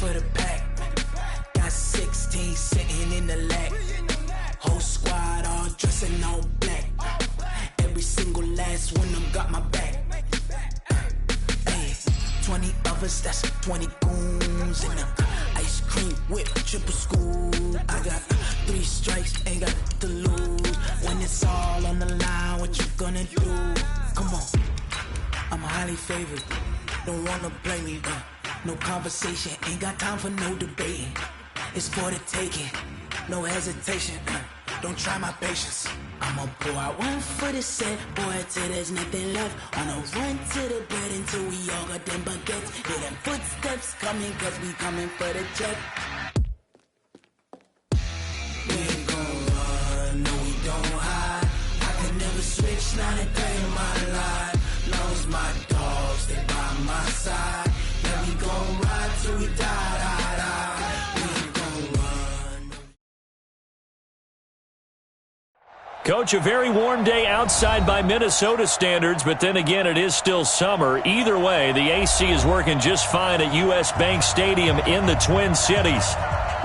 for the pack. Got 16 sitting in the lap. Whole squad all dressing all black. Every single last one of them got my back. Hey, 20 of us, that's 20 goons in the ice cream whip, triple scoop. I got 3 strikes, ain't got to lose. When it's all on the line, what you gonna do? Come on, I'm highly favored. Don't wanna blame me, no conversation. Ain't got time for no debating. It's for the taking, no hesitation. Don't try my patience. I'ma pour out one for the set, boy, till there's nothing left. On a run to the bread until we all got them baguettes. Hear them footsteps coming, cause we coming for the check. We ain't gon' run, no we don't hide. I can never switch, not a day in my life. Long as my dogs, they by my side. Yeah, we gon' ride till we die, die, die. We ain't gon' run. Coach, a very warm day outside by Minnesota standards, but then again, it is still summer. Either way, the AC is working just fine at U.S. Bank Stadium in the Twin Cities.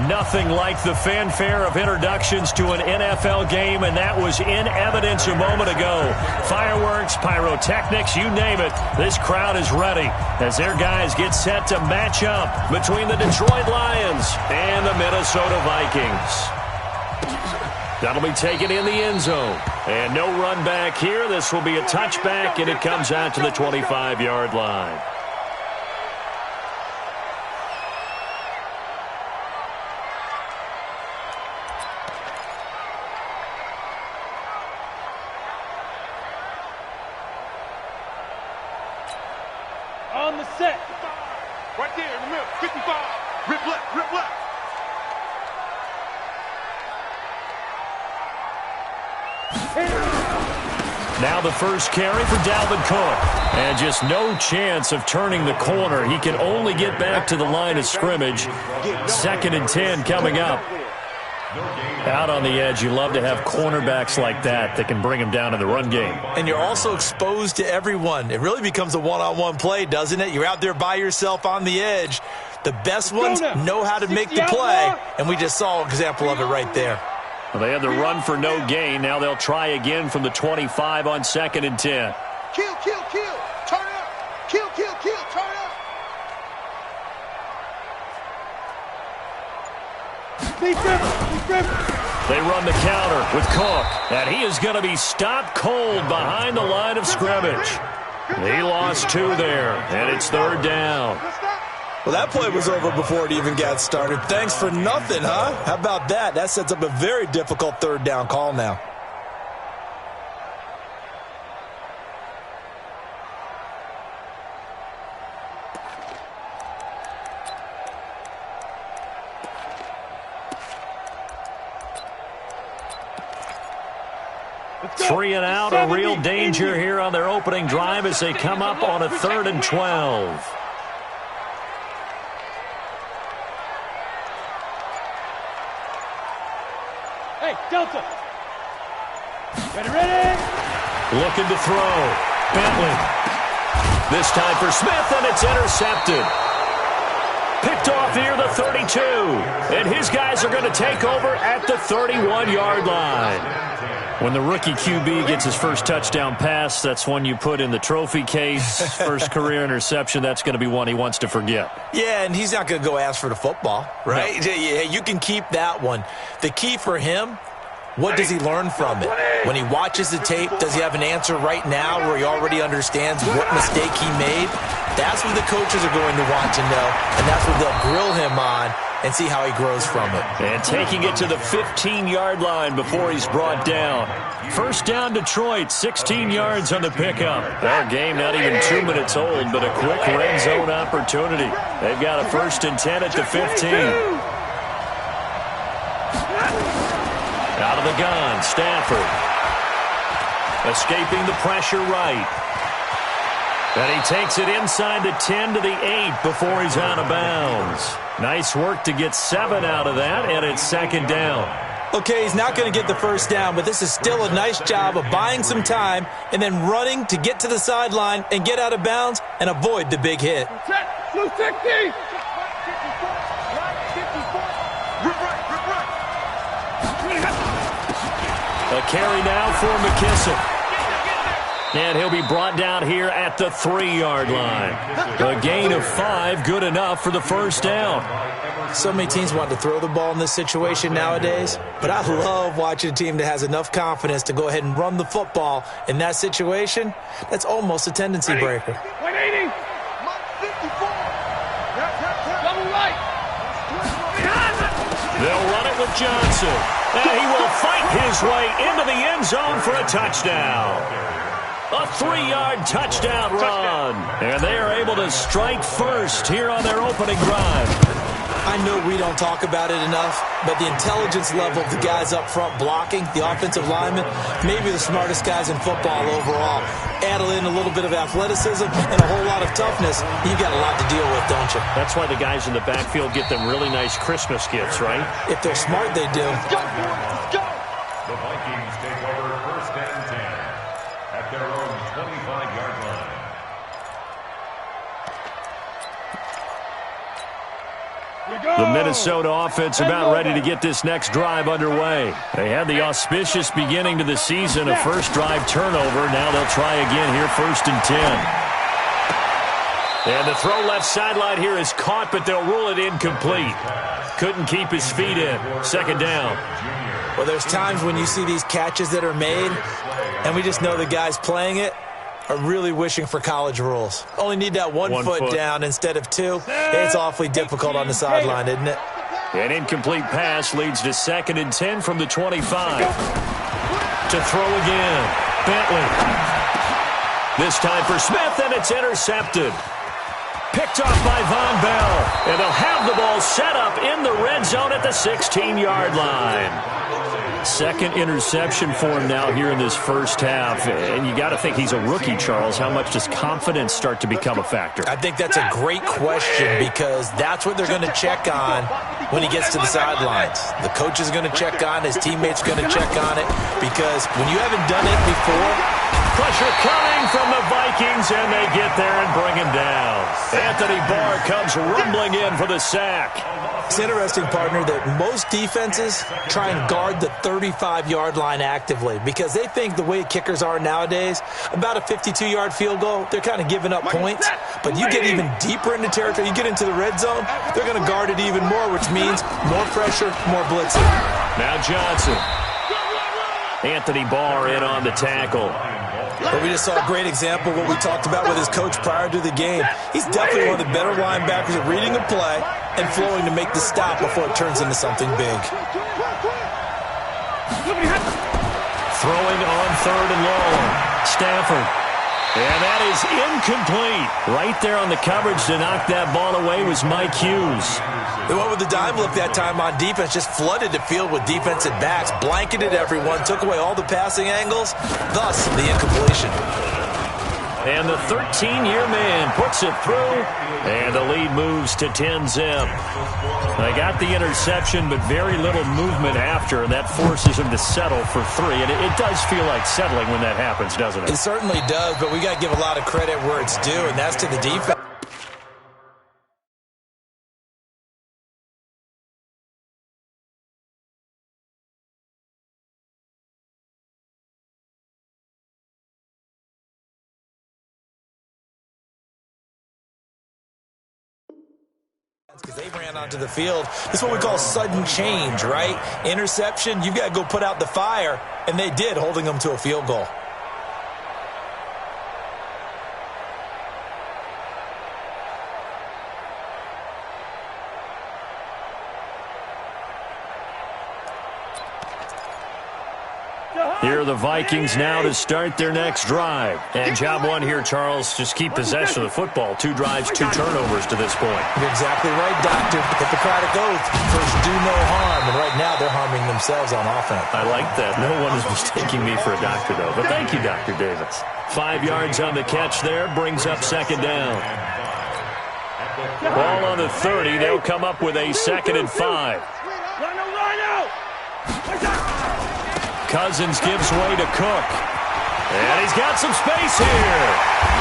Nothing like the fanfare of introductions to an NFL game, and that was in evidence a moment ago. Fireworks, pyrotechnics, you name it. This crowd is ready as their guys get set to match up between the Detroit Lions and the Minnesota Vikings. That'll be taken in the end zone. And no run back here. This will be a touchback, and it comes out to the 25-yard line. On the set. Right there in the middle. 55. Rip left, rip left. Now the first carry for Dalvin Cook. And just no chance of turning the corner. He can only get back to the line of scrimmage. 2nd and 10 coming up. Out on the edge, you love to have cornerbacks like that can bring him down in the run game. And you're also exposed to everyone. It really becomes a one-on-one play, doesn't it? You're out there by yourself on the edge. The best ones know how to make the play, and we just saw an example of it right there. Well, they had the run for no gain. Now they'll try again from the 25 on 2nd and 10. Kill, kill, kill. Turn up. Kill, kill, kill. Turn up. They run the counter with Cook, and he is going to be stopped cold behind the line of scrimmage. He lost 2 there, and it's 3rd down. Well, that play was over before it even got started. Thanks for nothing, huh? How about that? That sets up a very difficult 3rd down call now. Three and out, a real danger here on their opening drive as they come up on a 3rd and 12. Hey, Delta. Ready. Looking to throw. Bentley. This time for Smith, and it's intercepted. Picked off near the 32. And his guys are going to take over at the 31-yard line. When the rookie QB gets his first touchdown pass, that's one you put in the trophy case. First career interception, that's going to be one he wants to forget. Yeah, and he's not going to go ask for the football, right? No. Yeah, you can keep that one. The key for him, what does he learn from it? When he watches the tape, does he have an answer right now where he already understands what mistake he made? That's what the coaches are going to want to know, and that's what they'll grill him on and see how he grows from it. And taking it to the 15-yard line before he's brought down. First down, Detroit, 16 yards on the pickup. Our game not even 2 minutes old, but a quick red zone opportunity. They've got a 1st and 10 at the 15. Out of the gun, Stafford. Escaping the pressure right. And he takes it inside the 10 to the 8 before he's out of bounds. Nice work to get 7 out of that, and it's 2nd down. Okay, he's not going to get the first down, but this is still a nice job of buying some time and then running to get to the sideline and get out of bounds and avoid the big hit. A carry now for McKissick. And he'll be brought down here at the 3-yard line. A gain of 5, good enough for the first down. So many teams want to throw the ball in this situation nowadays, but I love watching a team that has enough confidence to go ahead and run the football in that situation. That's almost a tendency breaker. 180. 54. Double right. They'll run it with Johnson. And he will fight his way into the end zone for a touchdown. A 3-yard touchdown run. And they are able to strike first here on their opening drive. I know we don't talk about it enough, but the intelligence level of the guys up front blocking, the offensive linemen, maybe the smartest guys in football overall. Add in a little bit of athleticism and a whole lot of toughness, you got a lot to deal with, don't you? That's why the guys in the backfield get them really nice Christmas gifts, right? If they're smart, they do. Let's go, boys. Let's go. The Vikings take over first and 10 at their own 25-yard line. The Minnesota offense about ready to get this next drive underway. They had the auspicious beginning to the season, a first drive turnover. Now they'll try again here, first and 10. And the throw left sideline here is caught, but they'll rule it incomplete. Couldn't keep his feet in. Second down. Well, there's times when you see these catches that are made, and we just know the guys playing it are really wishing for college rules. Only need that one foot down instead of 2. It's awfully difficult on the sideline, isn't it? An incomplete pass leads to second and 10 from the 25. To throw again. Bentley. This time for Smith, and it's intercepted. Picked off by Von Bell. And they'll have the ball set up in the red zone at the 16-yard line. Second interception for him now here in this first half. And you got to think he's a rookie, Charles. How much does confidence start to become a factor? I think that's a great question because that's what they're going to check on when he gets to the sidelines. The coach is going to check on, his teammates are going to check on it because when you haven't done it before, pressure coming from the Vikings, and they get there and bring him down. Anthony Barr comes rumbling in for the sack. It's interesting, partner, that most defenses try and guard the 35-yard line actively because they think the way kickers are nowadays, about a 52-yard field goal, they're kind of giving up points. But you get even deeper into territory, you get into the red zone, they're going to guard it even more, which means more pressure, more blitzing. Now Johnson. Anthony Barr in on the tackle. But we just saw a great example of what we talked about with his coach prior to the game. He's definitely one of the better linebackers at reading a play and flowing to make the stop before it turns into something big. Throwing on third and long. Stafford. And that is incomplete. Right there on the coverage to knock that ball away was Mike Hughes. They went with the dime look that time on defense, just flooded the field with defensive backs, blanketed everyone, took away all the passing angles, thus the incompletion. And the 13-year man puts it through, and the lead moves to 10-zip. They got the interception, but very little movement after, and that forces him to settle for 3. And it does feel like settling when that happens, doesn't it? It certainly does, but we got to give a lot of credit where it's due, and that's to the defense. Because they ran onto the field. This is what we call sudden change, right? Interception, you've got to go put out the fire, and they did, holding them to a field goal. Here are the Vikings now to start their next drive. And job one here, Charles, just keep possession of the football. 2 drives, 2 turnovers to this point. You're exactly right, Doctor. Hippocratic oath. First, do no harm. And right now, they're harming themselves on offense. I like that. No one is mistaking me for a doctor, though. But thank you, Dr. Davis. 5 yards on the catch there. Brings up second down. Ball on the 30. They'll come up with a 2nd and 5. Rhino! Cousins gives way to Cook. And he's got some space here.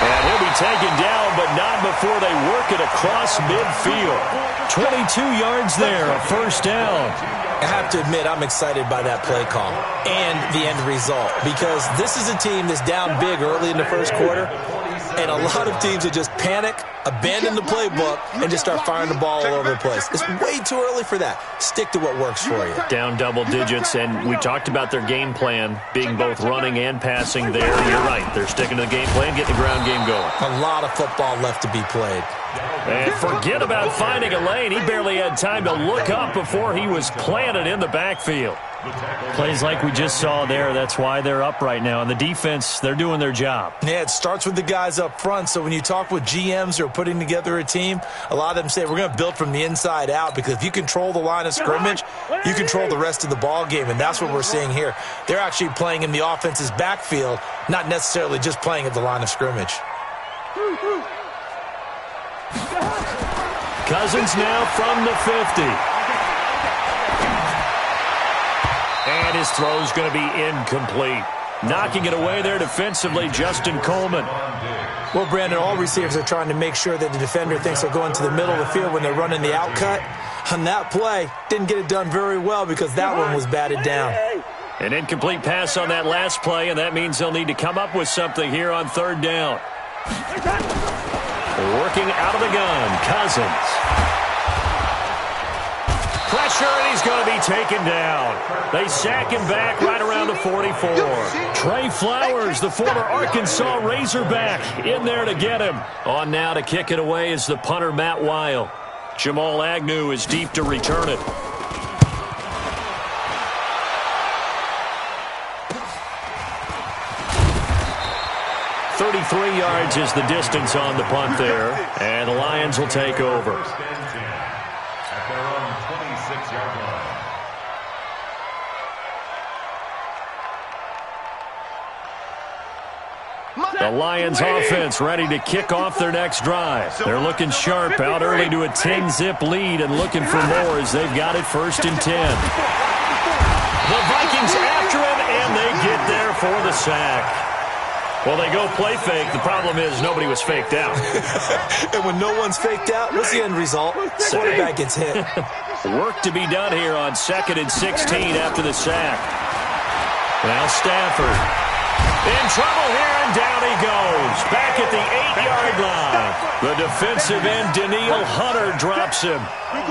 And he'll be taken down, but not before they work it across midfield. 22 yards there, a first down. I have to admit, I'm excited by that play call and the end result, because this is a team that's down big early in the first quarter, and a lot of teams will just panic, abandon the playbook, and just start firing the ball all over the place. It's way too early for that. Stick to what works for you. Down double digits, and we talked about their game plan being both running and passing there. You're right. They're sticking to the game plan, getting the ground game going. A lot of football left to be played. And forget about finding a lane. He barely had time to look up before he was planted in the backfield. Plays like we just saw there. That's why they're up right now. And the defense, they're doing their job. Yeah, it starts with the guys up front. So when you talk with GMs who are putting together a team, a lot of them say we're going to build from the inside out, because if you control the line of scrimmage, you control the rest of the ball game. And that's what we're seeing here. They're actually playing in the offense's backfield, not necessarily just playing at the line of scrimmage. Cousins now from the 50. And his throw's going to be incomplete. Knocking it away there defensively, Justin Coleman. Well, Brandon, all receivers are trying to make sure that the defender thinks they're going to the middle of the field when they're running the out cut. On that play, didn't get it done very well because that one was batted down. An incomplete pass on that last play, and that means they'll need to come up with something here on third down. Working out of the gun, Cousins. Pressure, and he's going to be taken down. They sack him back right around the 44. Trey Flowers, the former Arkansas Razorback, in there to get him. On now to kick it away is the punter, Matt Weil. Jamal Agnew is deep to return it. .33 yards is the distance on the punt there, and the Lions will take over. At their own 26-yard line. The Lions offense ready to kick off their next drive. They're looking sharp, out early to a 10-zip lead and looking for more as they've got it 1st and 10. The Vikings after him, and they get there for the sack. Well, they go play fake. The problem is nobody was faked out. And when no one's faked out, what's the end result? Quarterback gets hit. Work to be done here on 2nd and 16 after the sack. Now Stafford. In trouble here, and down he goes. Back at the 8-yard line. The defensive end, Daniil Hunter, drops him.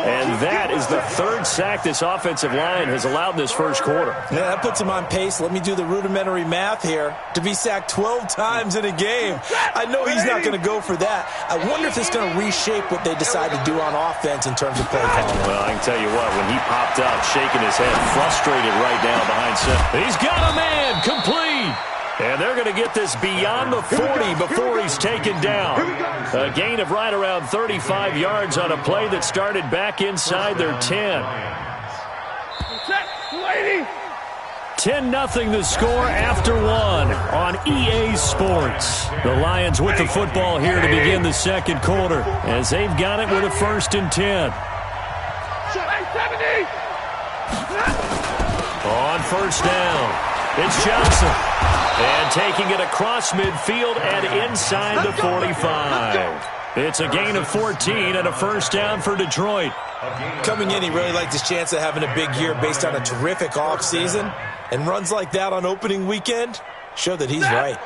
And that is the 3rd sack this offensive line has allowed this first quarter. Yeah, that puts him on pace. Let me do the rudimentary math here. To be sacked 12 times in a game. I know he's not going to go for that. I wonder if it's going to reshape what they decide to do on offense in terms of play calling. Well, I can tell you what, when he popped up, shaking his head, frustrated right now behind center. He's got a man, complete. And they're going to get this beyond the 40 before he's taken down. A gain of right around 35 yards on a play that started back inside their 10. 10-0 the score after 1 on EA Sports. The Lions with the football here to begin the second quarter as they've got it with a 1st and 10. On 1st down, it's Johnson. And taking it across midfield and inside the 45. It's a gain of 14 and a 1st down for Detroit. Coming in, he really liked his chance of having a big year based on a terrific offseason. And runs like that on opening weekend show that he's right.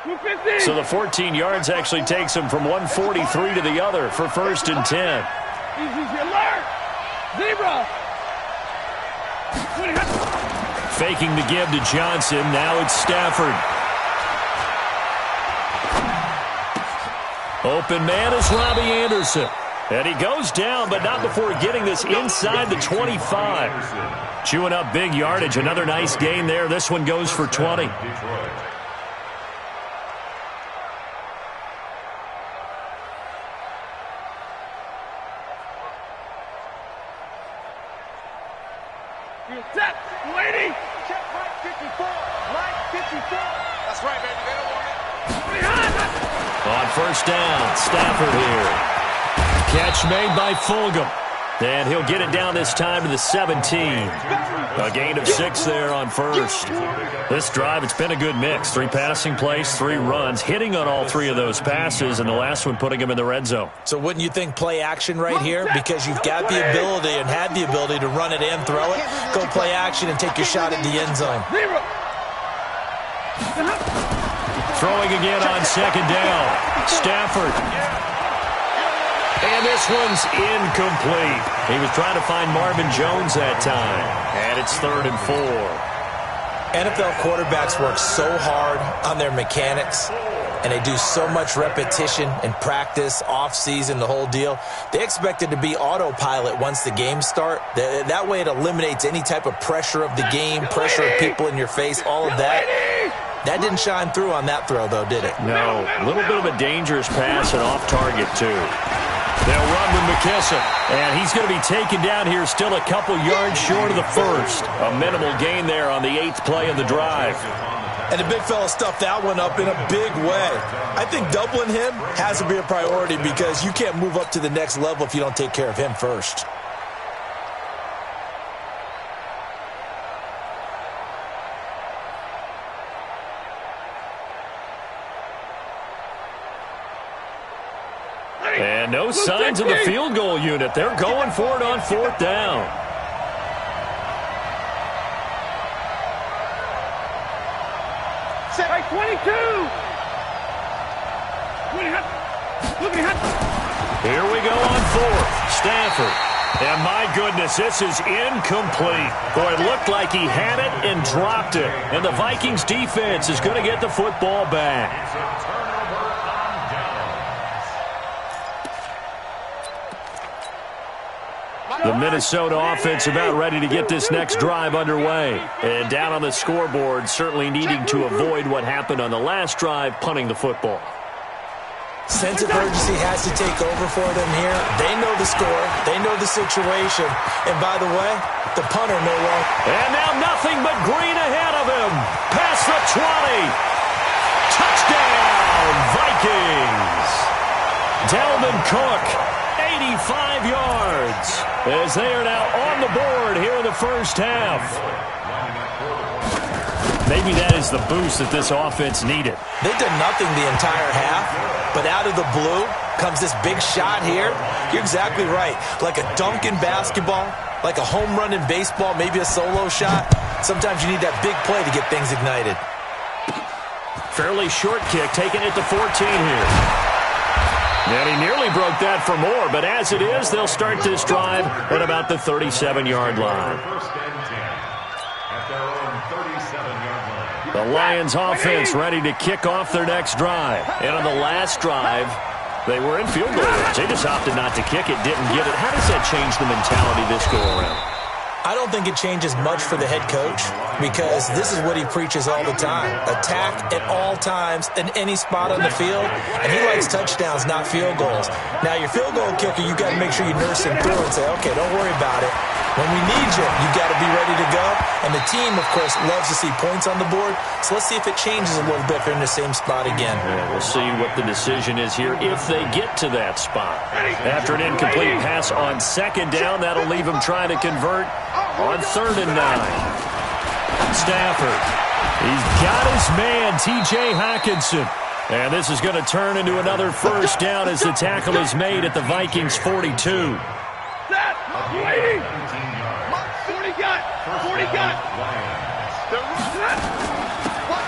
So the 14 yards actually takes him from 143 to the other for 1st and 10. Faking the give to Johnson. Now it's Stafford. Open man is Robbie Anderson. And he goes down, but not before getting this inside the 25. Chewing up big yardage. Another nice gain there. This one goes for 20. That's right, baby. They don't want it. On 1st down, Stafford here. Catch made by Fulgham. And he'll get it down this time to the 17. A gain of 6 there on first. This drive, it's been a good mix. 3 passing plays, 3 runs, hitting on all 3 of those passes, and the last one putting him in the red zone. So wouldn't you think play action right here? Because you've got the ability and had the ability to run it and throw it. Go play action and take your shot at the end zone. Throwing again on second down. Stafford. And this one's incomplete. He was trying to find Marvin Jones that time. And it's 3rd and 4. NFL quarterbacks work so hard on their mechanics, and they do so much repetition and practice, off-season, the whole deal. They expect it to be autopilot once the games start. That way it eliminates any type of pressure of the game, pressure of people in your face, all of that. That didn't shine through on that throw, though, did it? No. A little bit of a dangerous pass and off target, too. They'll run with McKissick, and he's going to be taken down here still a couple yards short of the first. A minimal gain there on the 8th play of the drive. And the big fella stuffed that one up in a big way. I think doubling him has to be a priority because you can't move up to the next level if you don't take care of him first. And no signs of the field goal unit. They're going for it on 4th down. Set by 22. Here we go on 4th. Stafford. And my goodness, this is incomplete. Boy, it looked like he had it and dropped it. And the Vikings defense is going to get the football back. The Minnesota offense about ready to get this next drive underway. And down on the scoreboard, certainly needing to avoid what happened on the last drive, punting the football. Sense of urgency has to take over for them here. They know the score. They know the situation. And by the way, the punter no longer. And now nothing but green ahead of him. Past the 20. Touchdown, Vikings. Dalvin Cook, 85 yards. As they are now on the board here in the first half. Maybe that is the boost that this offense needed. They did nothing the entire half, but out of the blue comes this big shot here. You're exactly right. Like a dunk in basketball, like a home run in baseball, maybe a solo shot. Sometimes you need that big play to get things ignited. Fairly short kick, taking it to 14 here. And he nearly broke that for more, but as it is, they'll start this drive at about the 37-yard line. The Lions offense ready to kick off their next drive. And on the last drive, they were in field goal range. They just opted not to kick it, didn't get it. How does that change the mentality this go-around? I don't think it changes much for the head coach because this is what he preaches all the time. Attack at all times in any spot on the field, and he likes touchdowns, not field goals. Now, your field goal kicker, you got to make sure you nurse him through and say, okay, don't worry about it. When we need you, you got to be ready to go. And the team, of course, loves to see points on the board. So let's see if it changes a little bit if they're in the same spot again. Yeah, we'll see what the decision is here if they get to that spot. After an incomplete pass on second down, that'll leave them trying to convert on 3rd and 9. Stafford. He's got his man, T.J. Hockenson. And this is going to turn into another first down as the tackle is made at the Vikings 42. 40 got.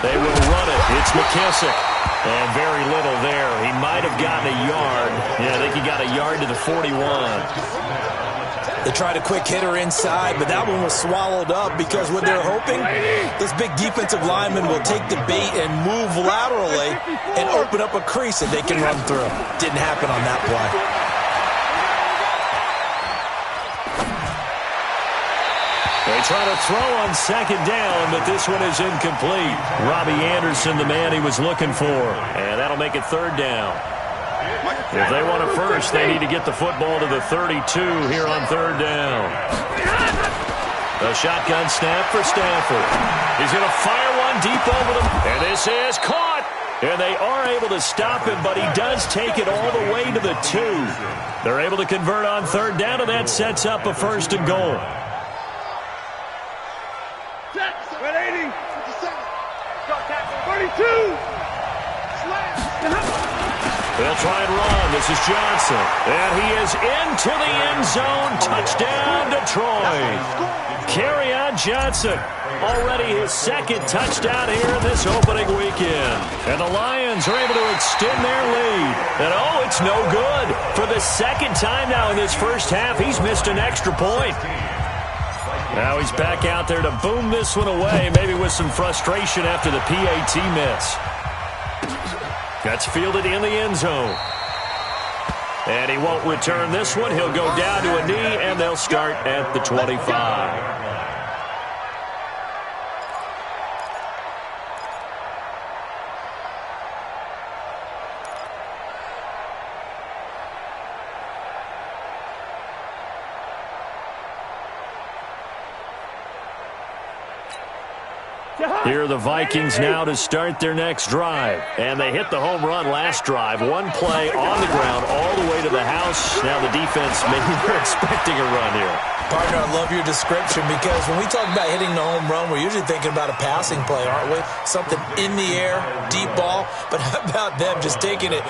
They will run it. It's McKissick. And very little there. He might have gotten a yard. Yeah, I think he got a yard to the 41. They tried a quick hitter inside, but that one was swallowed up because what they're hoping, this big defensive lineman will take the bait and move laterally and open up a crease that they can run through. Didn't happen on that play. They try to throw on second down, but this one is incomplete. Robbie Anderson, the man he was looking for. And that'll make it 3rd down. If they want it first, they need to get the football to the 32 here on 3rd down. A shotgun snap for Stafford. He's going to fire one deep over them. And this is caught. And they are able to stop him, but he does take it all the way to the 2. They're able to convert on third down, and that sets up a 1st and goal. Set. 180. 32. They'll try and run. This is Johnson. And he is into the end zone. Touchdown, Detroit. Kerryon Johnson. Already his 2nd touchdown here in this opening weekend. And the Lions are able to extend their lead. And, oh, it's no good. For the 2nd time now in this first half, he's missed an extra point. Now he's back out there to boom this one away, maybe with some frustration after the PAT miss. Gets fielded in the end zone. And he won't return this one. He'll go down to a knee, and they'll start at the 25. Here are the Vikings now to start their next drive. And they hit the home run last drive. One play on the ground all the way to the house. Now the defense, maybe they're expecting a run here. Partner, I love your description because when we talk about hitting the home run, we're usually thinking about a passing play, aren't we? Something in the air, deep ball. But how about them just taking it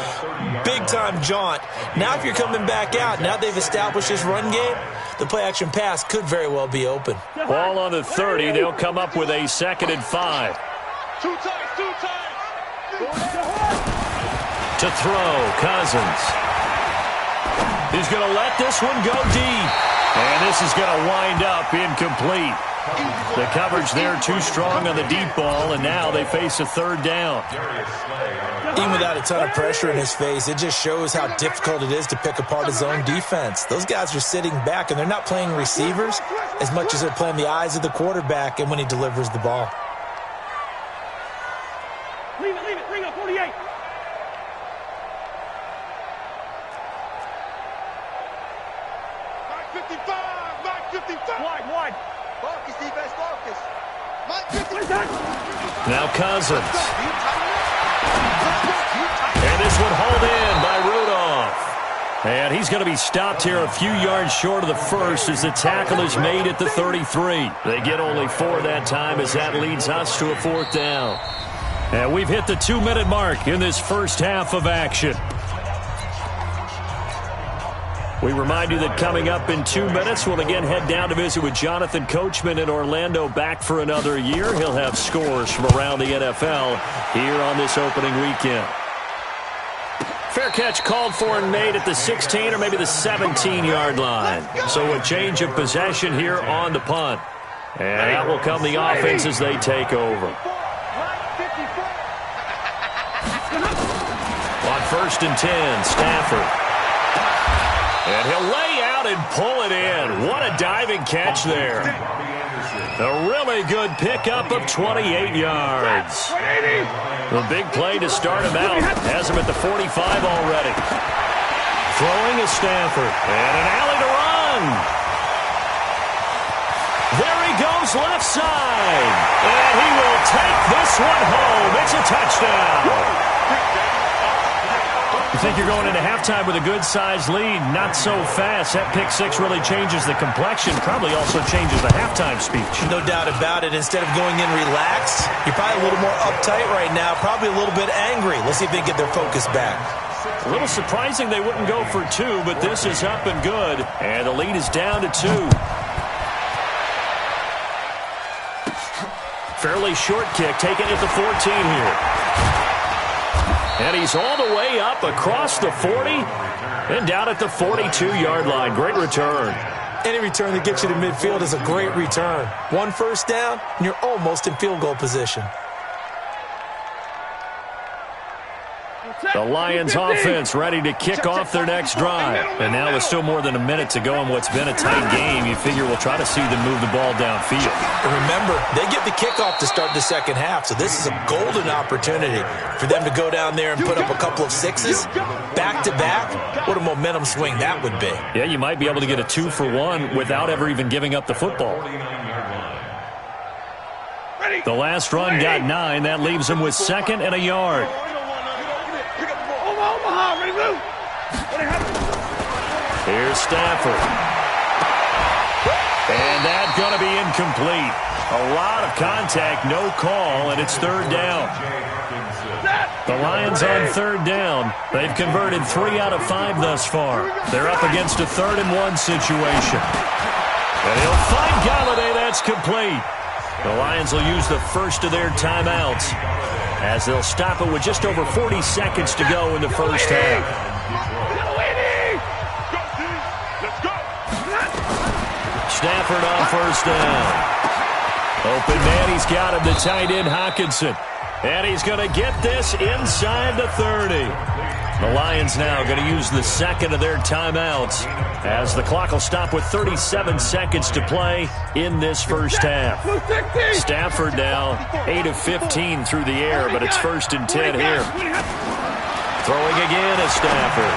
big-time jaunt? Now if you're coming back out, now they've established this run game, the play-action pass could very well be open. Ball on the 30. They'll come up with a 2nd and 5. Two times. To throw, Cousins. He's going to let this one go deep. And this is going to wind up incomplete. The coverage there too strong on the deep ball, and now they face a 3rd down. Even without a ton of pressure in his face, it just shows how difficult it is to pick apart his own defense. Those guys are sitting back, and they're not playing receivers as much as they're playing the eyes of the quarterback and when he delivers the ball. Leave it. Bring up 48. Mike 55. Wide. Marcus, defense, Marcus. Mike 55. Now Cousins. And this one hauled in by Rudolph. And he's going to be stopped here a few yards short of the first as the tackle is made at the 33. They get only 4 that time as that leads us to a 4th down. And we've hit the 2-minute mark in this first half of action. We remind you that coming up in 2 minutes, we'll again head down to visit with Jonathan Coachman in Orlando, back for another year. He'll have scores from around the NFL here on this opening weekend. Fair catch called for and made at the 16 or maybe the 17-yard line. So a change of possession here on the punt. And out will come the offense as they take over. On 1st and 10, Stafford. And he'll lay out and pull it in. What a diving catch there. A really good pickup of 28 yards. The big play to start him out. Has him at the 45 already. Throwing is Stafford. And an alley to run. There he goes left side. And he will take this one home. It's a touchdown. You think you're going into halftime with a good-sized lead, not so fast. That pick six really changes the complexion, probably also changes the halftime speech. No doubt about it. Instead of going in relaxed, you're probably a little more uptight right now, probably a little bit angry. Let's see if they get their focus back. A little surprising they wouldn't go for 2, but this is up and good. And the lead is down to 2. Fairly short kick, taken at the 14 here. And he's all the way up across the 40 and down at the 42-yard line. Great return. Any return that gets you to midfield is a great return. 1 first down, and you're almost in field goal position. The Lions offense ready to kick off their next drive. And now with still more than a minute to go in what's been a tight game, you figure we'll try to see them move the ball downfield. And remember, they get the kickoff to start the second half, so this is a golden opportunity for them to go down there and put up a couple of sixes back-to-back. What a momentum swing that would be. Yeah, you might be able to get a 2-for-1 without ever even giving up the football. The last run got 9. That leaves them with 2nd and a yard. Here's Stafford. And that's going to be incomplete. A lot of contact, no call, and it's third down. The Lions on third down. They've converted 3 out of 5 thus far. They're up against a 3rd-and-1 situation. And he'll find Galladay. That's complete. The Lions will use the first of their timeouts as they'll stop it with just over 40 seconds to go in the first half. Stafford on first down. Open man, he's got him, the tight end Hockenson. And he's going to get this inside the 30. The Lions now going to use the second of their timeouts as the clock will stop with 37 seconds to play in this first half. Stafford now 8 of 15 through the air, but it's 1st and 10 here. Throwing again is Stafford.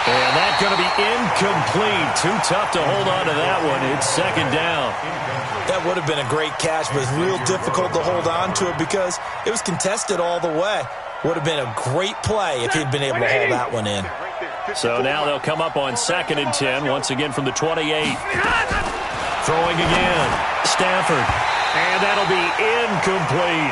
And that's going to be incomplete. Too tough to hold on to that one. It's 2nd down. That would have been a great catch, but it's real difficult to hold on to it because it was contested all the way. Would have been a great play if he'd been able to hold that one in. So now they'll come up on 2nd and 10, once again from the 28. Throwing again. Stafford. And that'll be incomplete.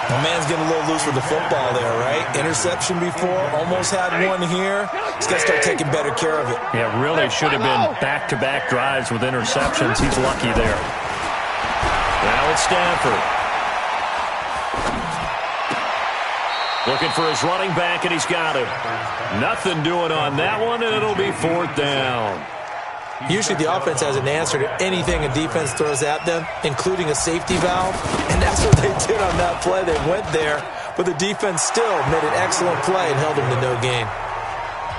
The man's getting a little loose with the football there, right? Interception before, almost had one here. He's got to start taking better care of it. Yeah, really should have been back-to-back drives with interceptions. He's lucky there. Now it's Stafford. Looking for his running back, and he's got him. Nothing doing on that one, and it'll be 4th down. Usually the offense has an answer to anything a defense throws at them, including a safety valve, and that's what they did on that play. They went there, but the defense still made an excellent play and held them to no gain.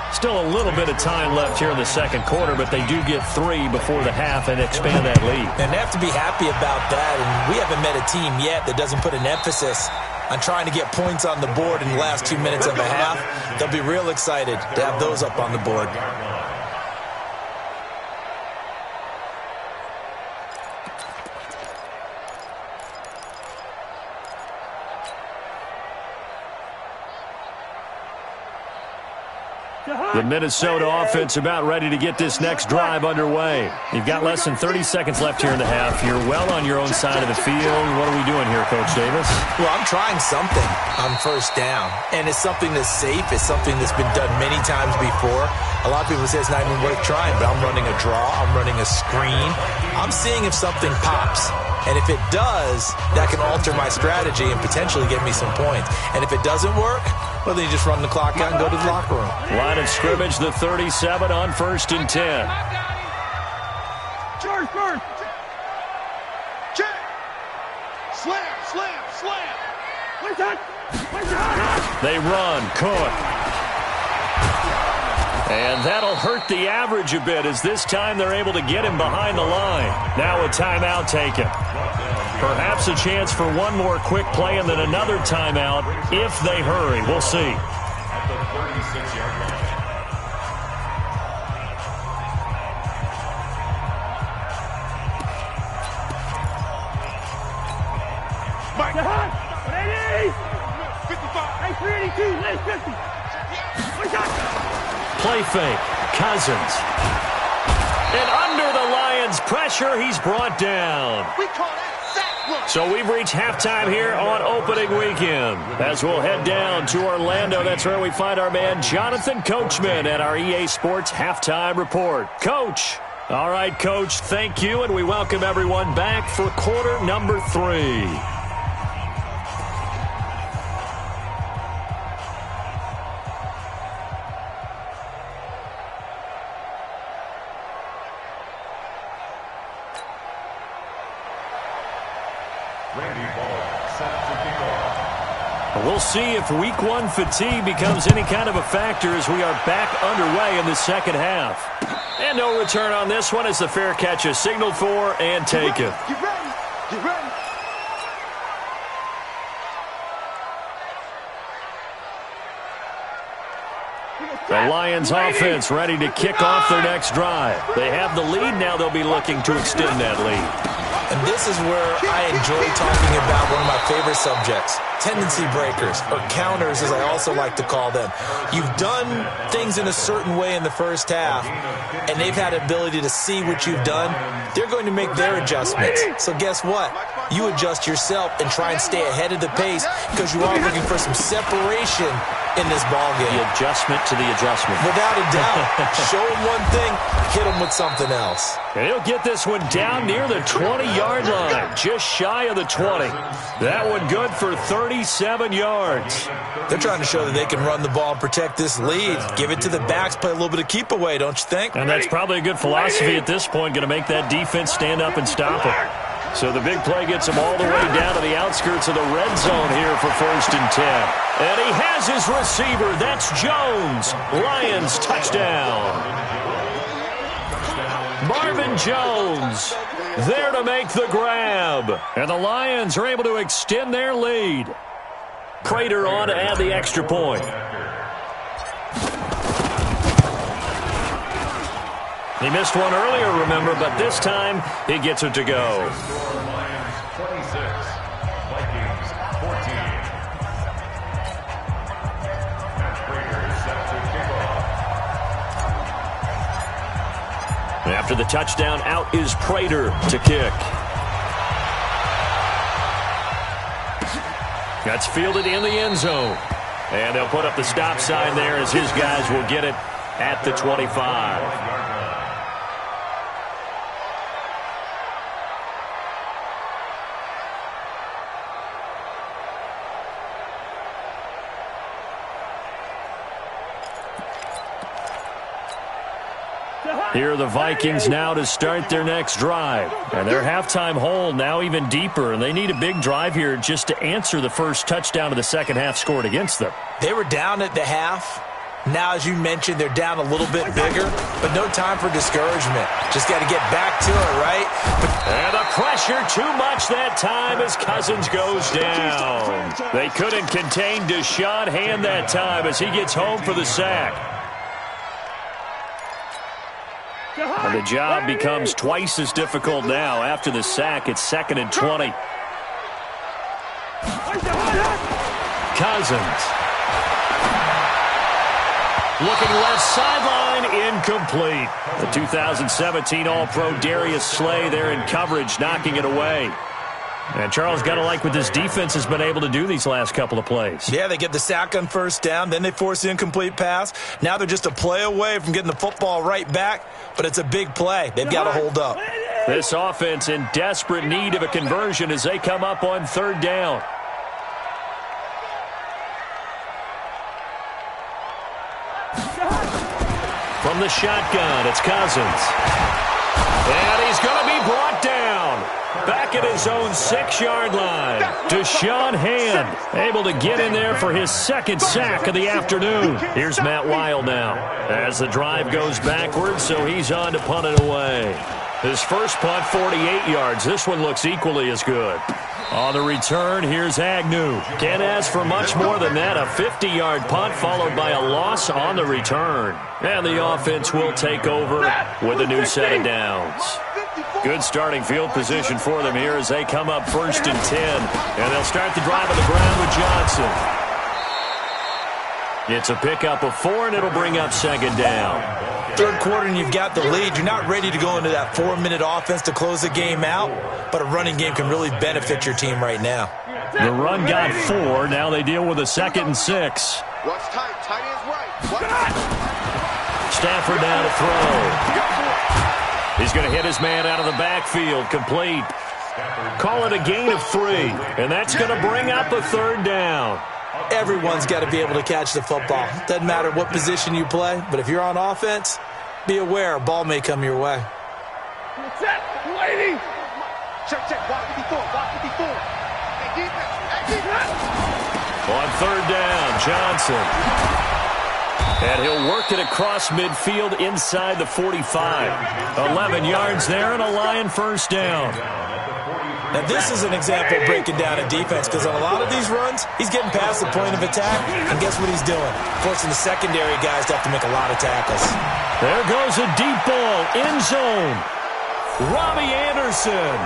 Still a little bit of time left here in the second quarter, but they do get 3 before the half and expand that lead. And they have to be happy about that, and we haven't met a team yet that doesn't put an emphasis on trying to get points on the board in the last 2 minutes of a half. They'll be real excited to have those up on the board. The Minnesota offense about ready to get this next drive underway. You've got less than 30 seconds left here in the half. You're well on your own side of the field. What are we doing here, Coach Davis? Well, I'm trying something on first down, and it's something that's safe. It's something that's been done many times before. A lot of people say it's not even worth trying, but I'm running a draw. I'm running a screen. I'm seeing if something pops. And if it does, that can alter my strategy and potentially get me some points. And if it doesn't work, well, then you just run the clock out and go to the locker room. Line of scrimmage, the 37 on 1st and 10. Charge first. Check. Slam, slam, slam. They run. Cook. And that'll hurt the average a bit as this time they're able to get him behind the line. Now a timeout taken. Perhaps a chance for one more quick play and then another timeout if they hurry. We'll see. At the 36-yard line. Mike. 80. 55. Hey, 382. Late 50. Play fake. Cousins. And under the Lions' pressure, he's brought down. We call that sack run. So we've reached halftime here on opening weekend. As we'll head down to Orlando, that's where we find our man Jonathan Coachman at our EA Sports Halftime Report. Coach. All right, Coach, thank you, and we welcome everyone back for quarter number 3. We'll see if week 1 fatigue becomes any kind of a factor as we are back underway in the second half. And no return on this one as the fair catch is signaled for and taken. Get ready. Get ready. The Lions offense ready to kick off their next drive. They have the lead. Now they'll be looking to extend that lead. And this is where I enjoy talking about one of my favorite subjects, tendency breakers, or counters as I also like to call them. You've done things in a certain way in the first half, and they've had the ability to see what you've done. They're going to make their adjustments. So guess what? You adjust yourself and try and stay ahead of the pace because you are looking for some separation in this ball game. The adjustment to the adjustment. Without a doubt. Show him one thing, hit him with something else. And he'll get this one down near the 20-yard line, just shy of the 20. That one good for 37 yards. They're trying to show that they can run the ball and protect this lead. Give it to the backs, play a little bit of keep away, don't you think? And that's probably a good philosophy at this point, going to make that defense stand up and stop them. So the big play gets him all the way down to the outskirts of the red zone here for 1st and 10. And he has his receiver. That's Jones. Lions touchdown. Marvin Jones there to make the grab. And the Lions are able to extend their lead. Prater on to add the extra point. He missed one earlier, remember, but this time he gets it to go. Lions 26, Vikings 14. And Prater set to kick off. After the touchdown, out is Prater to kick. That's fielded in the end zone. And they'll put up the stop sign there as his guys will get it at the 25. Here are the Vikings now to start their next drive. And their halftime hole now even deeper, and they need a big drive here just to answer the first touchdown of the second half scored against them. They were down at the half. Now, as you mentioned, they're down a little bit bigger, but no time for discouragement. Just got to get back to it, right? And the pressure too much that time as Cousins goes down. They couldn't contain Deshaun Hand that time as he gets home for the sack. And the job becomes twice as difficult now. After the sack, it's 2nd and 20. Cousins. Looking left sideline, incomplete. The 2017 All-Pro Darius Slay there in coverage, knocking it away. And Charles, got to like what this defense has been able to do these last couple of plays. Yeah, they get the sack on first down, then they force the incomplete pass. Now they're just a play away from getting the football right back, but it's a big play. They've got to hold up. This offense in desperate need of a conversion as they come up on 3rd down. From the shotgun, it's Cousins. And he's going to be brought down. Back at his own 6-yard line. Deshaun Hand able to get in there for his 2nd sack of the afternoon. Here's Matt Weil now as the drive goes backwards, so he's on to punt it away. His first punt, 48 yards. This one looks equally as good. On the return, here's Agnew. Can't ask for much more than that. A 50-yard punt followed by a loss on the return. And the offense will take over with a new set of downs. Good starting field position for them here as they come up 1st and 10. And they'll start the drive on the ground with Johnson. It's a pickup of 4, and it'll bring up 2nd down. 3rd quarter and you've got the lead. You're not ready to go into that 4-minute offense to close the game out, but a running game can really benefit your team right now. The run got 4. Now they deal with a 2nd and 6. Watch tight. Tight end's right. Stafford down to throw. He's going to hit his man out of the backfield. Complete. Call it a gain of 3. And that's going to bring up a 3rd down. Everyone's got to be able to catch the football. Doesn't matter what position you play, but if you're on offense, be aware a ball may come your way. Check, lady. Check. Block 54. Hey, defense. On 3rd down, Johnson. And he'll work it across midfield inside the 45. 11 yards there and a Lion 1st down. Now, this is an example of breaking down a defense because on a lot of these runs, he's getting past the point of attack, and guess what he's doing? Forcing the secondary guys to have to make a lot of tackles. There goes a deep ball, end zone. Robbie Anderson,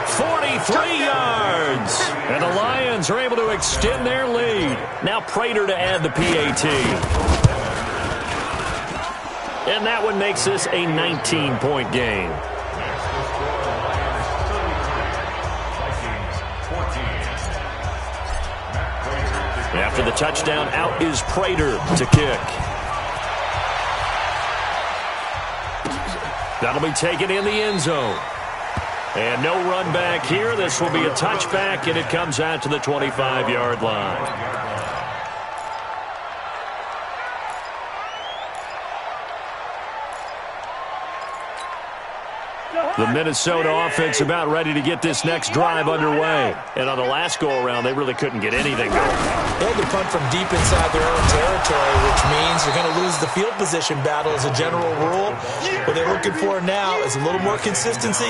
43 yards. And the Lions are able to extend their lead. Now Prater to add the PAT. And that one makes this a 19-point game. After the touchdown, out is Prater to kick. That'll be taken in the end zone. And no run back here. This will be a touchback, and it comes out to the 25-yard line. The Minnesota offense about ready to get this next drive underway. And on the last go-around, they really couldn't get anything going. They had to punt from deep inside their own territory, which means they're going to lose the field position battle as a general rule. What they're looking for now is a little more consistency,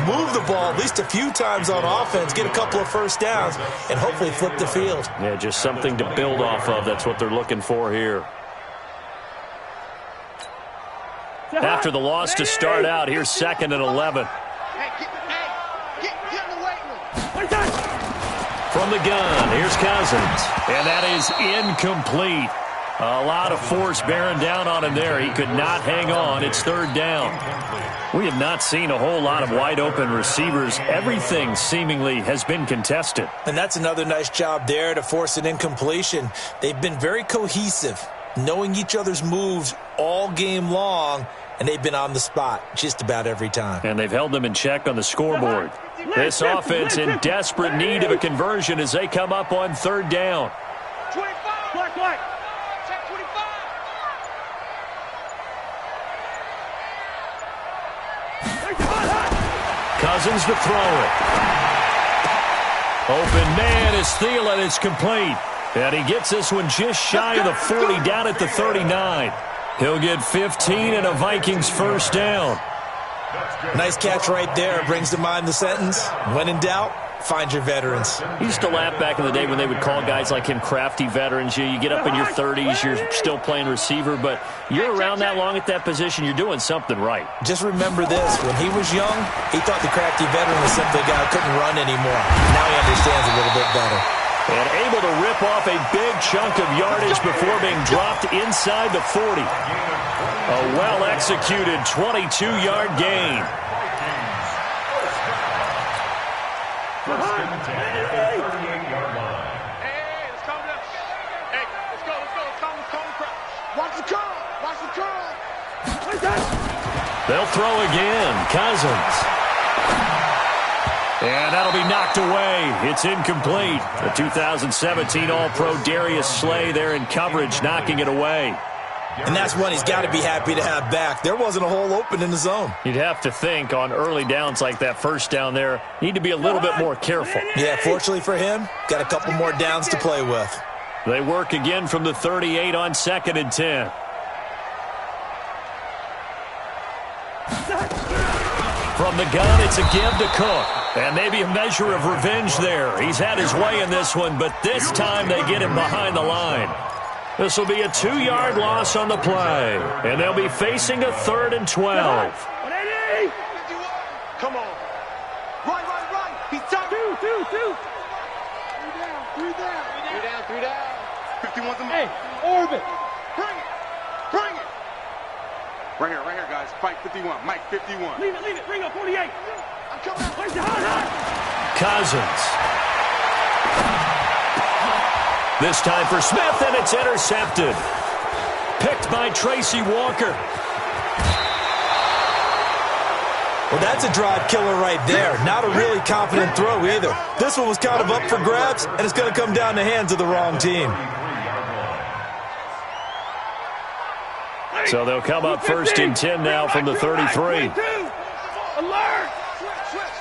move the ball at least a few times on offense, get a couple of first downs, and hopefully flip the field. Yeah, just something to build off of. That's what they're looking for here. After the loss to start out, here's 2nd and 11. From the gun, here's Cousins. And that is incomplete. A lot of force bearing down on him there. He could not hang on. It's 3rd down. We have not seen a whole lot of wide-open receivers. Everything seemingly has been contested. And that's another nice job there to force an incompletion. They've been very cohesive, knowing each other's moves all game long, and they've been on the spot just about every time. And they've held them in check on the scoreboard. This offense in desperate need of a conversion as they come up on 3rd down. 25. Black, black. Check 25. Cousins to throw it. Open man is Thielen. It's complete. And he gets this one just shy of the 40, down at the 39. He'll get 15 and a Vikings first down. Nice catch right there. Brings to mind the sentence, when in doubt, find your veterans. He used to laugh back in the day when they would call guys like him crafty veterans. You get up in your 30s, you're still playing receiver, but you're around that long at that position, you're doing something right. Just remember this. When he was young, he thought the crafty veteran was simply a guy who couldn't run anymore. Now he understands a little bit better. And able to rip off a big chunk of yardage before being dropped inside the 40. A well-executed 22-yard gain. First and 10 at the 38-yard line. Hey, let's calm down. Hey, let's go. Let's calm the crowd. Watch the curl. They'll throw again. Cousins. And that'll be knocked away. It's incomplete. The 2017 All-Pro Darius Slay there in coverage, knocking it away. And that's one he's got to be happy to have back. There wasn't a hole open in the zone. You'd have to think on early downs like that first down there, need to be a little bit more careful. Yeah, fortunately for him, got a couple more downs to play with. They work again from the 38 on 2nd and 10. From the gun, it's a give to Cook. And maybe a measure of revenge there. He's had his way in this one, but this time they get him behind the line. This will be a 2-yard loss on the play. And they'll be facing a 3rd and 12. 180. Come on. Right. He's top. Two. Three down. 51's a man. Hey, orbit. Bring it. Right here, guys. Fight 51. Mike, 51. Leave it. Bring up 48. I'm coming out. Where's the hot? Cousins. This time for Smith, and it's intercepted. Picked by Tracy Walker. Well, that's a drive killer right there. Not a really confident throw either. This one was kind of up for grabs, and it's going to come down the hands of the wrong team. So they'll come up 1st and 10 now from the 33. Alert! Switch.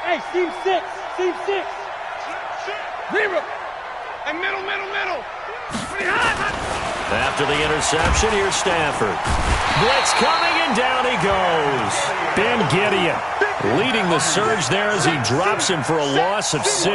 Hey, Team 6. Zero. And middle. After the interception, here's Stafford. Blitz coming, and down he goes. Ben Gideon. Leading the surge there as he drops him for a loss of 6.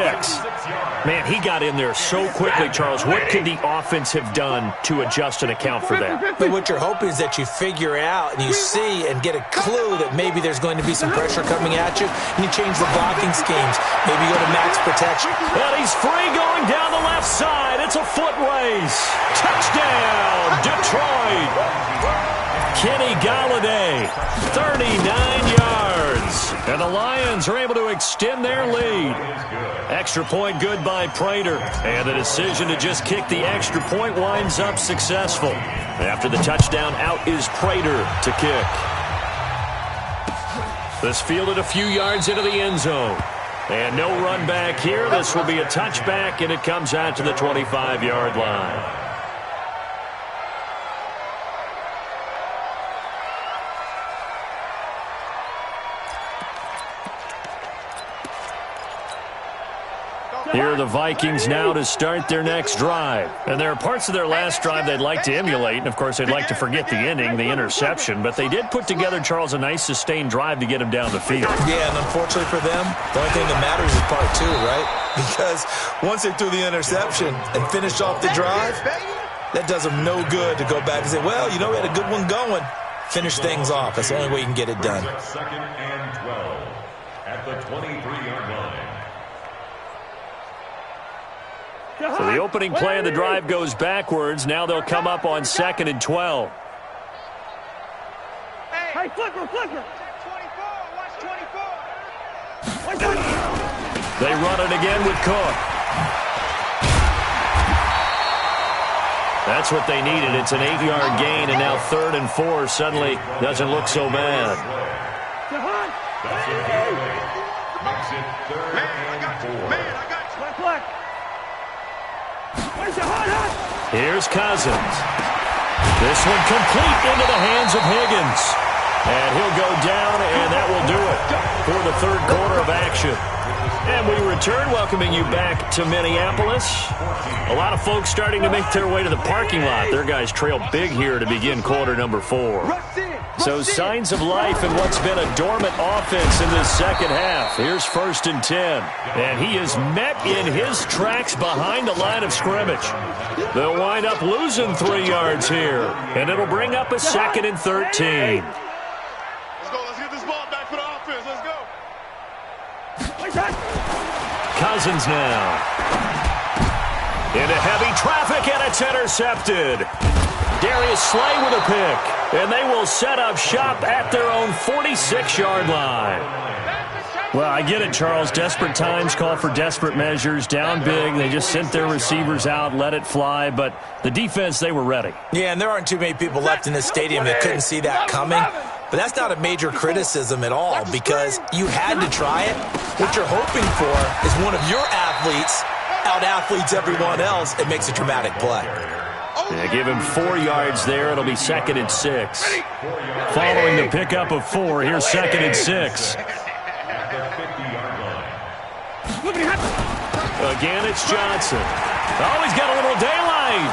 Man, he got in there so quickly, Charles. What could the offense have done to adjust and account for that? But what you're hoping is that you figure out and you see and get a clue that maybe there's going to be some pressure coming at you, and you change the blocking schemes. Maybe you go to max protection. And he's free going down the left side. It's a foot race. Touchdown, Detroit. Kenny Galladay, 39 yards. And the Lions are able to extend their lead. Extra point good by Prater. And the decision to just kick the extra point winds up successful. After the touchdown, out is Prater to kick. This fielded a few yards into the end zone. And no run back here. This will be a touchback, and it comes out to the 25-yard line. Here are the Vikings now to start their next drive. And there are parts of their last drive they'd like to emulate. And, of course, they'd like to forget the ending, the interception. But they did put together, Charles, a nice sustained drive to get him down the field. Yeah, and unfortunately for them, the only thing that matters is part 2, right? Because once they threw the interception and finished off the drive, that does them no good to go back and say, well, you know, we had a good one going. Finish things off. That's the only way you can get it done. Second and 12 at the 23-yard line. So the opening play of the drive goes backwards. Now they'll come up on 2nd and 12. Hey, flipper. 24, watch 24. They run it again with Cook. That's what they needed. It's an 8-yard gain, and now 3rd and 4 suddenly doesn't look so bad. That's a giveaway. Makes it 3rd and 4. Here's Cousins. This one complete into the hands of Higgins. And he'll go down, and that will do it for the 3rd quarter of action. And we return, welcoming you back to Minneapolis. A lot of folks starting to make their way to the parking lot. Their guys trail big here to begin quarter number 4. So signs of life in what's been a dormant offense in this second half. Here's 1st and 10. And he is met in his tracks behind the line of scrimmage. They'll wind up losing 3 yards here. And it'll bring up a 2nd and 13. Let's go. Let's get this ball back for the offense. Let's go. Cousins now. Into heavy traffic, and it's intercepted. Darius Slay with a pick. And they will set up shop at their own 46-yard line. Well, I get it, Charles. Desperate times call for desperate measures. Down big. They just sent their receivers out, let it fly. But the defense, they were ready. Yeah, and there aren't too many people left in this stadium that couldn't see that coming. But that's not a major criticism at all because you had to try it. What you're hoping for is one of your athletes out-athletes everyone else and makes a dramatic play. Yeah, give him 4 yards there. It'll be 2nd and 6. Following the pickup of 4, here's 2nd and 6. Again, it's Johnson. Oh, he's got a little daylight.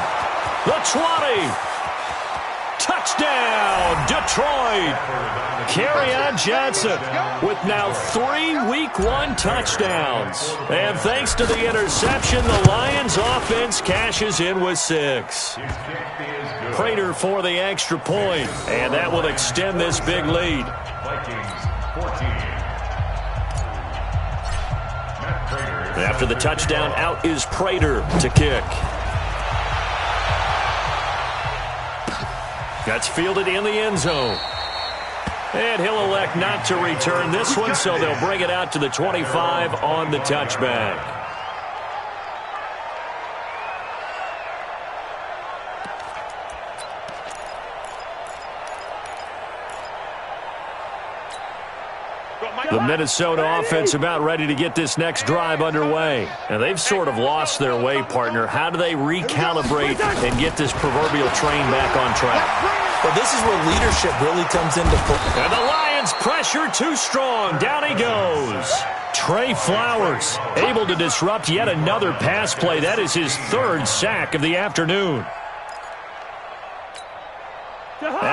The 20. Touchdown, Detroit. Kerryon Johnson with now 3 Week 1 touchdowns. And thanks to the interception, the Lions offense cashes in with 6. Prater for the extra point, and that will extend this big lead. After the touchdown, out is Prater to kick. That's fielded in the end zone. And he'll elect not to return this one, so they'll bring it out to the 25 on the touchback. The Minnesota offense about ready to get this next drive underway. And they've sort of lost their way, partner. How do they recalibrate and get this proverbial train back on track? Well, this is where leadership really comes into play. And the Lions pressure too strong. Down he goes. Trey Flowers able to disrupt yet another pass play. That is his 3rd sack of the afternoon.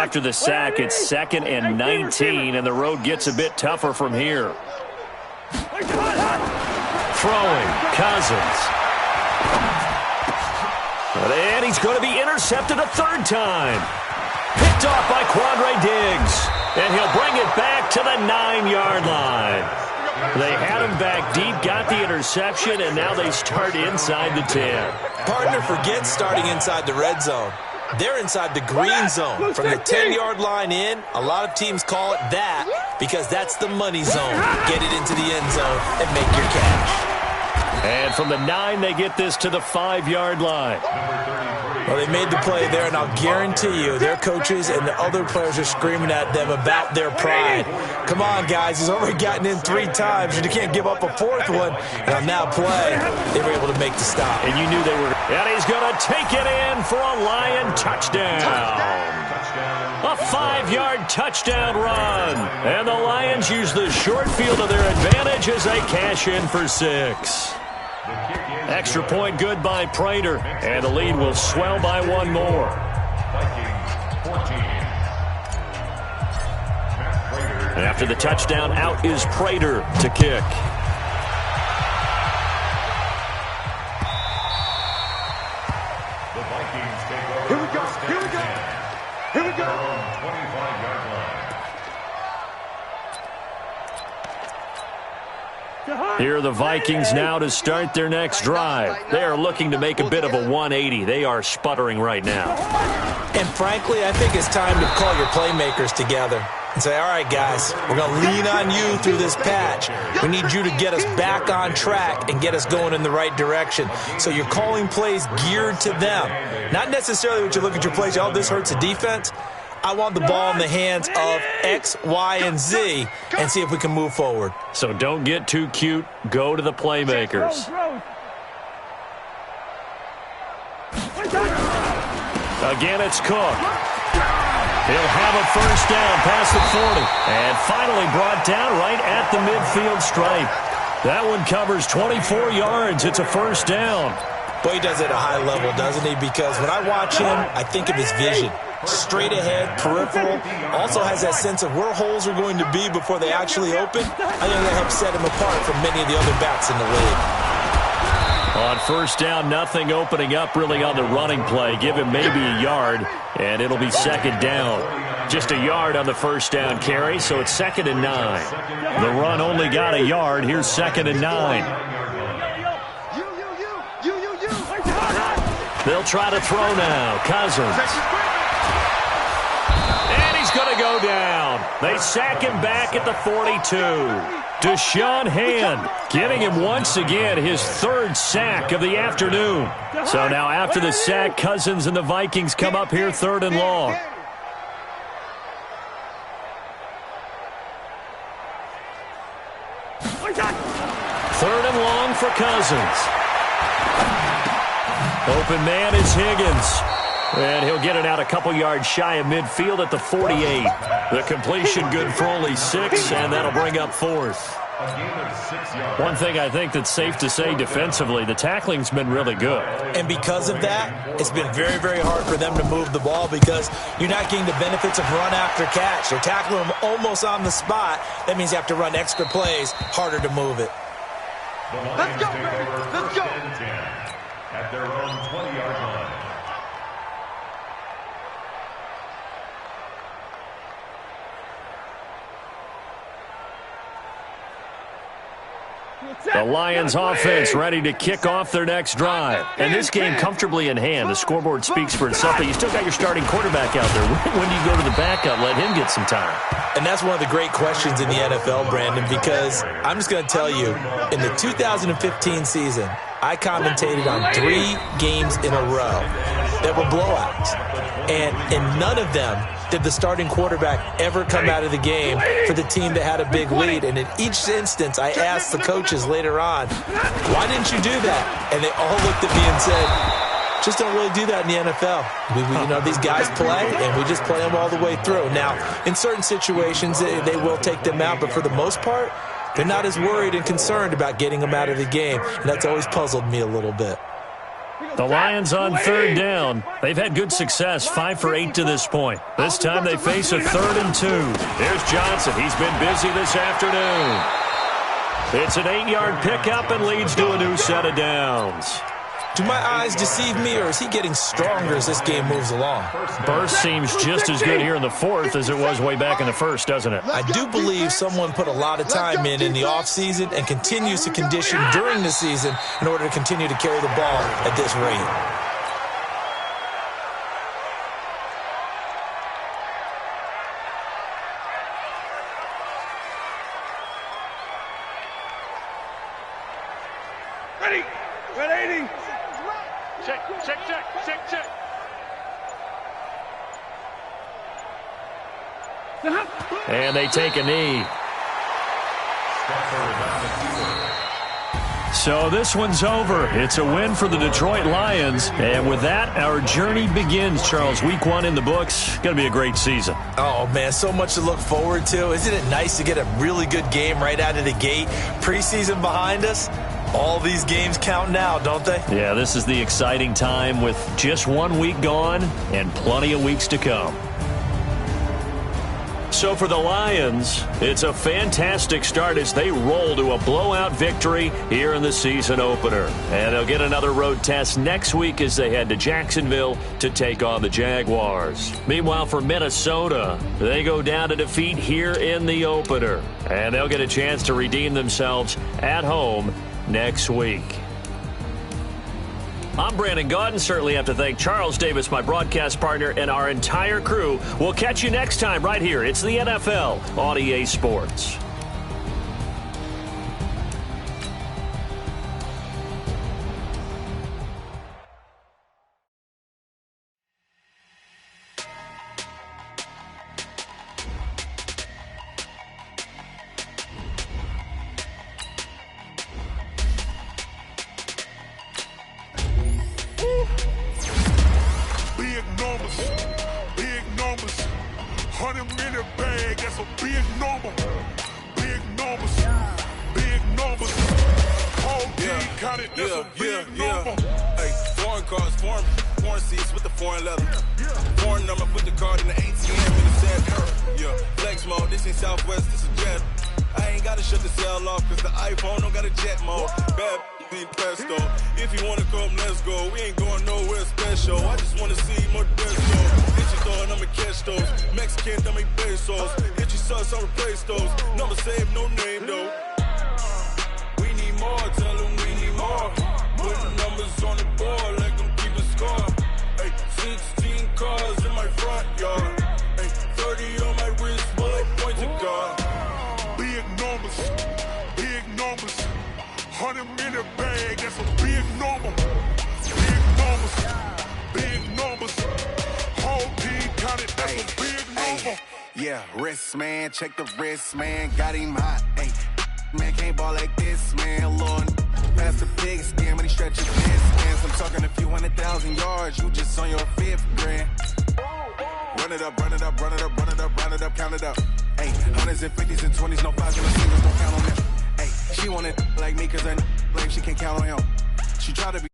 after the sack, it's 2nd and 19, and the road gets a bit tougher from here. Throwing, Cousins. And he's going to be intercepted a 3rd time. Picked off by Quandre Diggs. And he'll bring it back to the 9-yard line. They had him back deep, got the interception, and now they start inside the 10. Partner forgets starting inside the red zone. They're inside the green zone. From the 10-yard line in, a lot of teams call it that because that's the money zone. Get it into the end zone and make your cash. And from the 9, they get this to the 5-yard line. Well, they made the play there, and I'll guarantee you their coaches and the other players are screaming at them about their pride. Come on, guys. He's already gotten in 3 times. You can't give up a 4th one. And on that play, they were able to make the stop. And you knew they were. And he's going to take it in for a Lion touchdown. A 5-yard touchdown run. And the Lions use the short field to their advantage as they cash in for 6. Extra point good by Prater, and the lead will swell by 1 more. And after the touchdown, out is Prater to kick. Here we go. Here we go. Here we go. 25-yard line. Here are the Vikings now to start their next drive. They are looking to make a bit of a 180. They are sputtering right now. And frankly, I think it's time to call your playmakers together and say, all right, guys, we're going to lean on you through this patch. We need you to get us back on track and get us going in the right direction. So you're calling plays geared to them. Not necessarily what you look at your plays, oh, this hurts the defense. I want the ball in the hands of X, Y, and Z and see if we can move forward. So don't get too cute. Go to the playmakers. Again, it's Cook. He'll have a 1st down past the 40. And finally brought down right at the midfield stripe. That one covers 24 yards. It's a 1st down. Boy, he does it at a high level, doesn't he? Because when I watch him, I think of his vision. Straight ahead, peripheral, also has that sense of where holes are going to be before they actually open. I think that helps set him apart from many of the other backs in the league. On 1st down, nothing opening up really on the running play. Give him maybe a yard, and it'll be 2nd down. Just a yard on the 1st down carry, so it's 2nd and 9. The run only got a yard. Here's 2nd and 9. They'll try to throw now. Cousins. And he's going to go down. They sack him back at the 42. Deshaun Hand getting him once again his 3rd sack of the afternoon. So now after the sack, Cousins and the Vikings come up here 3rd and long. Third and long for Cousins. Open man is Higgins. And he'll get it out a couple yards shy of midfield at the 48. The completion good for only 6, and that'll bring up 4th. One thing I think that's safe to say defensively, the tackling's been really good. And because of that, it's been very, very hard for them to move the ball because you're not getting the benefits of run after catch. They're tackling them almost on the spot. That means you have to run extra plays, harder to move it. Let's go, baby. Let's go. At their own 20-yard line. The Lions offense ready to kick off their next drive. And this game comfortably in hand. The scoreboard speaks for itself, but you still got your starting quarterback out there. When do you go to the backup? Let him get some time. And that's one of the great questions in the NFL, Brandon, because I'm just going to tell you, in the 2015 season, I commentated on 3 games in a row that were blowouts. And in none of them did the starting quarterback ever come out of the game for the team that had a big lead. And in each instance, I asked the coaches later on, why didn't you do that? And they all looked at me and said, just don't really do that in the NFL. You know, these guys play, and we just play them all the way through. Now, in certain situations, they will take them out, but for the most part, they're not as worried and concerned about getting them out of the game. And that's always puzzled me a little bit. The Lions on third down. They've had good success, 5 for 8 to this point. This time they face a 3rd and 2. Here's Johnson. He's been busy this afternoon. It's an 8-yard pickup and leads to a new set of downs. Do my eyes deceive me, or is he getting stronger as this game moves along? Burst seems just as good here in the 4th as it was way back in the 1st, doesn't it? I do believe someone put a lot of time in the offseason and continues to condition during the season in order to continue to carry the ball at this rate. Ready. 180. Check. And they take a knee. So this one's over. It's a win for the Detroit Lions. And with that, our journey begins, Charles. Week 1 in the books. Going to be a great season. Oh, man, so much to look forward to. Isn't it nice to get a really good game right out of the gate? Preseason behind us. All these games count now, don't they? Yeah, this is the exciting time with just 1 week gone and plenty of weeks to come. So for the Lions, it's a fantastic start as they roll to a blowout victory here in the season opener. And they'll get another road test next week as they head to Jacksonville to take on the Jaguars. Meanwhile, for Minnesota, they go down to defeat here in the opener. And they'll get a chance to redeem themselves at home next week. I'm Brandon Gaudin. Certainly have to thank Charles Davis, my broadcast partner, and our entire crew. We'll catch you next time right here. It's the NFL on EA Sports. Big numbers, 100-minute bag, that's a big number. Big numbers, whole team counted, that's a big number. Hey, foreign cars, foreign seats with the foreign leather. Foreign number, put the card in the ATM in the sad era. Yeah, flex mode, this ain't Southwest, this a jet. I ain't gotta shut the cell off, cause the iPhone don't got a jet mode. Bad be presto. If you wanna come, let's go. We ain't going nowhere special. I just wanna see more peso. Hit your door and I'ma catch those. Mexican, dummy pesos. Hit your sus, I'll replace those. Number saved, no name though. We need more, tell them we need more. Putting numbers on the board like I'm keeping score. Hey, 16 cars in my front yard. Hey, 30 on my wrist, bullet point to God. Big numbers, 100-minute bag, that's a big number. Big numbers, whole team counted, that's a big number. Yeah, wrist man, check the wrist man, got him hot. Hey, man can't ball like this, man. Lord, pass the pig skin, but he stretches his hands. I'm talking a few 100,000 yards, you just on your 5th grand. Run it up, count it up. Hey, 100s and 50s and 20s, no 5s and no singles, don't count on them. Hey, she want it like me, cause I like she can't count on him. She try to be